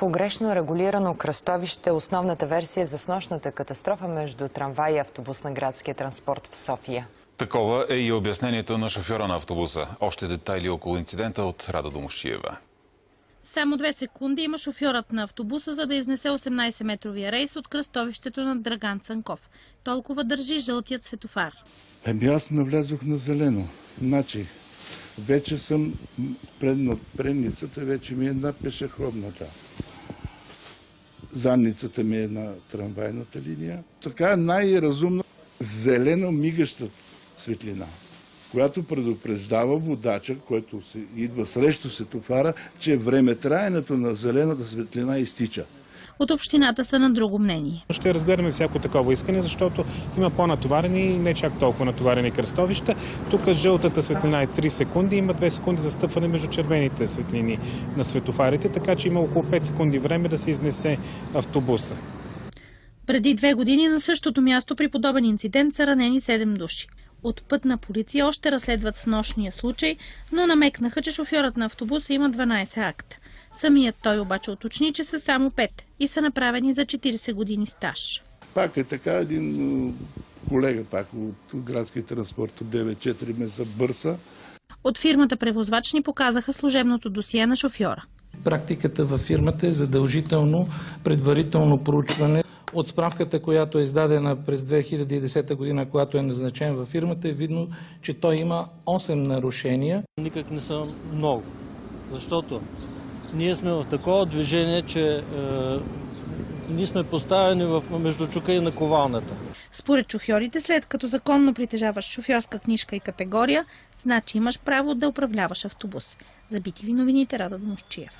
Погрешно регулирано кръстовище – основната версия за снощната катастрофа между трамвай и автобус на градския транспорт в София. Такова е и обяснението на шофьора на автобуса. Още детайли около инцидента от Рада Домусчиева. Само 2 секунди има шофьорът на автобуса, за да изнесе 18-метровия рейс от кръстовището на Драган Цанков. Толкова държи жълтият светофар. Аз навлязох на зелено. Значи, вече съм предницата, вече ми е една пешеходната. Задницата ми е на трамвайната линия. Така най-разумно зелено мигаща светлина, която предупреждава водача, който идва срещу светофара, че времетраенето на зелената светлина изтича. От общината са на друго мнение. Ще разгледаме всяко такова искане, защото има по-натоварени и не чак толкова натоварени кръстовища. Тук жълтата светлина е 3 секунди, има 2 секунди за стъпване между червените светлини на светофарите, така че има около 5 секунди време да се изнесе автобуса. Преди 2 години на същото място при подобен инцидент са ранени 7 души. От Пътна полиция още разследват снощния случай, но намекнаха, че шофьорът на автобуса има 12 акта. Самият той обаче уточни, че са само 5 и са направени за 40 години стаж. Пак е така, един колега пак от градския транспорт от 9-4 ме забърса. От фирмата превозвач ни показаха служебното досие на шофьора. Практиката във фирмата е задължително предварително проучване. От справката, която е издадена през 2010 година, когато е назначен във фирмата, е видно, че той има 8 нарушения. Никак не са много, защото ние сме в такова движение, че ние сме поставени между чука и наковалната. Според шофьорите, след като законно притежаваш шофьорска книжка и категория, значи имаш право да управляваш автобус. За BTV новините, Рада Домусчиева.